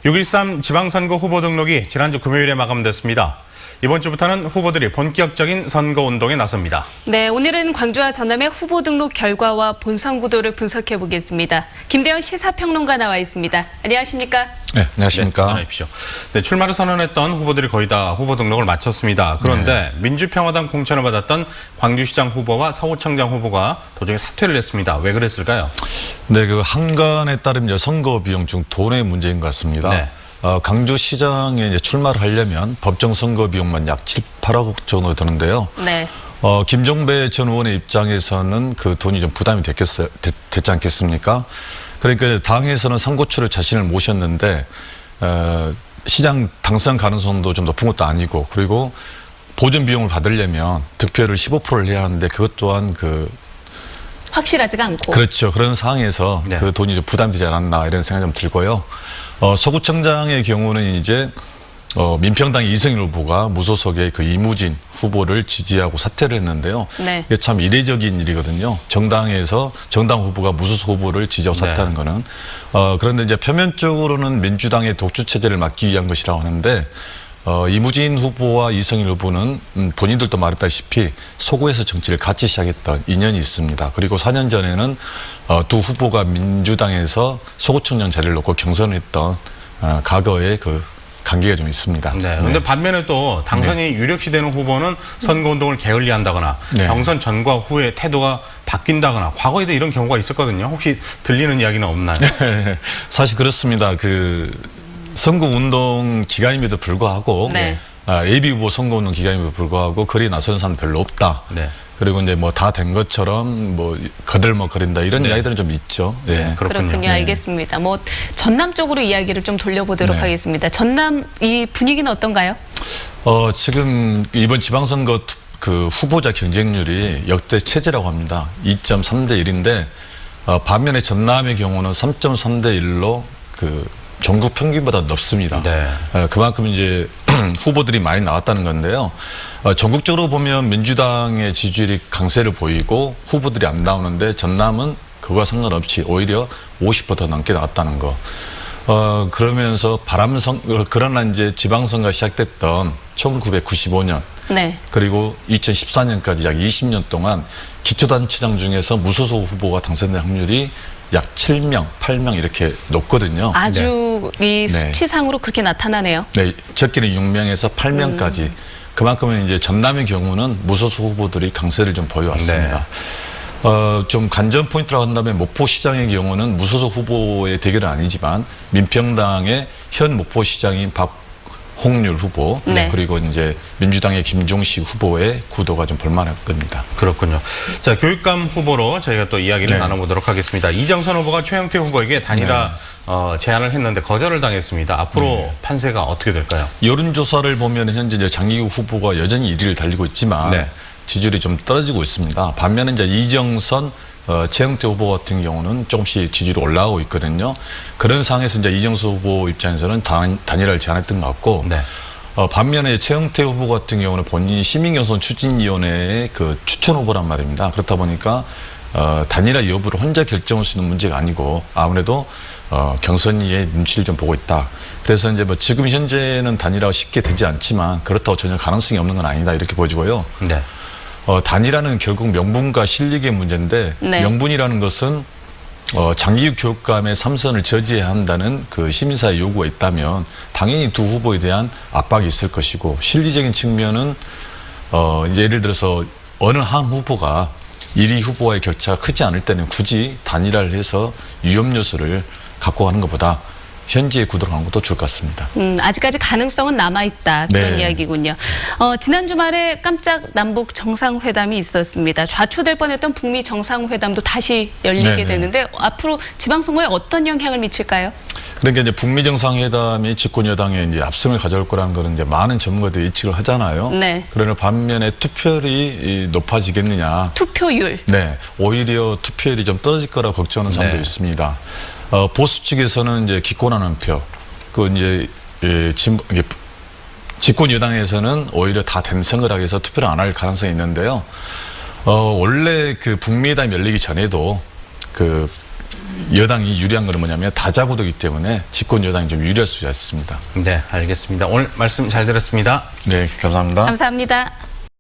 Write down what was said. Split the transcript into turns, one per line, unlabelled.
6.13 지방선거 후보 등록이 지난주 금요일에 마감됐습니다. 이번 주부터는 후보들이 본격적인 선거운동에 나섭니다.
네, 오늘은 광주와 전남의 후보 등록 결과와 본선 구도를 분석해 보겠습니다. 김대현 시사평론가 나와 있습니다. 안녕하십니까?
네, 안녕하십니까?
네, 전화주십시오. 네, 출마를 선언했던 후보들이 거의 다 후보 등록을 마쳤습니다. 그런데 민주평화당 공천을 받았던 광주시장 후보와 서구청장 후보가 도중에 사퇴를 했습니다. 왜 그랬을까요?
네, 그 한간에 따르면 선거 비용 중 돈의 문제인 것 같습니다.
네.
광주시장에 이제 출마를 하려면 법정 선거 비용만 약 7, 8억 정도 드는데요.
네.
김종배 전 의원의 입장에서는 그 돈이 좀 부담이 됐지 않겠습니까? 그러니까 당에서는 선거초를 자신을 모셨는데 시장 당선 가능성도 좀 높은 것도 아니고, 그리고 보전 비용을 받으려면 득표율을 15%를 해야 하는데 그것 또한
확실하지가 않고.
그렇죠. 그런 상황에서
네.
그 돈이 좀 부담되지 않았나 이런 생각이 좀 들고요. 서구청장의 경우는 이제 민평당 이승일 후보가 무소속의 그 이무진 후보를 지지하고 사퇴를 했는데요.
네.
이게 참 이례적인 일이거든요. 정당에서 정당 후보가 무소속 후보를 지지하고 사퇴하는 거는. 그런데 이제 표면적으로는 민주당의 독주 체제를 막기 위한 것이라고 하는데, 이무진 후보와 이승일 후보는 본인들도 말했다시피 서구에서 정치를 같이 시작했던 인연이 있습니다. 그리고 4년 전에는 두 후보가 민주당에서 서구청장 자리를 놓고 경선을 했던 과거의 그 관계가 좀 있습니다.
네. 그런데 반면에 또 당선이 유력시되는 후보는 선거운동을 게을리한다거나
네.
경선 전과 후에 태도가 바뀐다거나 과거에도 이런 경우가 있었거든요. 혹시 들리는 이야기는 없나요?
사실 그렇습니다. 선거운동 기간임에도 불구하고
네.
예비후보 선거운동 기간임에도 불구하고 거리에 나서는 사람 별로 없다.
네.
그리고 이제 뭐 다 된 것처럼 뭐 거들먹거린다 이런 이야기들은 좀 있죠. 네.
그렇군요.
네.
알겠습니다. 뭐 전남 쪽으로 이야기를 좀 돌려보도록
네.
하겠습니다. 전남 이 분위기는 어떤가요?
지금 이번 지방선거 그 후보자 경쟁률이 역대 최저라고 합니다. 2.3대 1인데 반면에 전남의 경우는 3.3대 1로 그 전국 평균보다 높습니다.
네.
그만큼 이제 후보들이 많이 나왔다는 건데요. 전국적으로 보면 민주당의 지지율이 강세를 보이고 후보들이 안 나오는데 전남은 그거와 상관없이 오히려 50% 더 넘게 나왔다는 거. 그러면서 그러나 이제 지방선거가 시작됐던 1995년
네.
그리고 2014년까지 약 20년 동안 기초단체장 중에서 무소속 후보가 당선된 확률이 약 7명, 8명 이렇게 높거든요.
아주 이
네.
수치상으로 그렇게 나타나네요.
네, 적게는 6명에서 8명까지. 그만큼은 이제 전남의 경우는 무소속 후보들이 강세를 좀 보여왔습니다. 좀 관전 포인트라고 한다면 목포시장의 경우는 무소속 후보의 대결은 아니지만 민평당의 현 목포시장인 박홍률 후보
네.
그리고 이제 민주당의 김종식 후보의 구도가 좀 볼만할 겁니다.
그렇군요. 자, 교육감 후보로 저희가 또 이야기를
네.
나눠보도록 하겠습니다. 이정선 후보가 최영태 후보에게 단일화 제안을 했는데 거절을 당했습니다. 앞으로 판세가 어떻게 될까요?
여론조사를 보면 현재 이제 장기국 후보가 여전히 1위를 달리고 있지만
네.
지지율이 좀 떨어지고 있습니다. 반면에 이제 이정선, 최영태 후보 같은 경우는 조금씩 지지율이 올라가고 있거든요. 그런 상황에서 이제 이정수 후보 입장에서는 단일화를 제안했던 것 같고,
네.
반면에 최영태 후보 같은 경우는 본인이 시민경선 추진위원회의 그 추천 후보란 말입니다. 그렇다 보니까 단일화 여부를 혼자 결정할 수 있는 문제가 아니고 아무래도 경선위의 눈치를 좀 보고 있다. 그래서 이제 뭐 지금 현재는 단일화가 쉽게 되지 않지만 그렇다고 전혀 가능성이 없는 건 아니다 이렇게 보여지고요.
네.
단일화는 결국 명분과 실력의 문제인데
네.
명분이라는 것은 장기육 교육감의 3선을 저지해야 한다는 그 시민사회 요구가 있다면 당연히 두 후보에 대한 압박이 있을 것이고, 실리적인 측면은 이제 예를 들어서 어느 한 후보가 1위 후보와의 격차가 크지 않을 때는 굳이 단일화를 해서 위험 요소를 갖고 가는 것보다 현재의 구도로 가는 것도 좋을 것 같습니다.
아직까지 가능성은 남아있다. 그런
네.
이야기군요. 지난 주말에 깜짝 남북 정상회담이 있었습니다. 좌초될 뻔했던 북미 정상회담도 다시 열리게
네네.
되는데 앞으로 지방선거에 어떤 영향을 미칠까요?
그러니까 이제 북미 정상회담이 집권 여당에 이제 압승을 가져올 거라는 거는 이제 많은 전문가들이 예측을 하잖아요.
네.
그러나 반면에 투표율이 높아지겠느냐.
투표율.
네, 오히려 투표율이 좀 떨어질 거라 걱정하는 사람도
네.
있습니다. 보수 측에서는 이제 기권하는 표, 이제 집권 여당에서는 오히려 다 된 선거를 하기 위해서 투표를 안 할 가능성이 있는데요. 원래 그 북미 회담이 열리기 전에도 여당이 유리한 건 뭐냐면 다자구도이기 때문에 집권 여당이 좀 유리할 수 있습니다.
네, 알겠습니다. 오늘 말씀 잘 들었습니다.
네, 감사합니다.
감사합니다.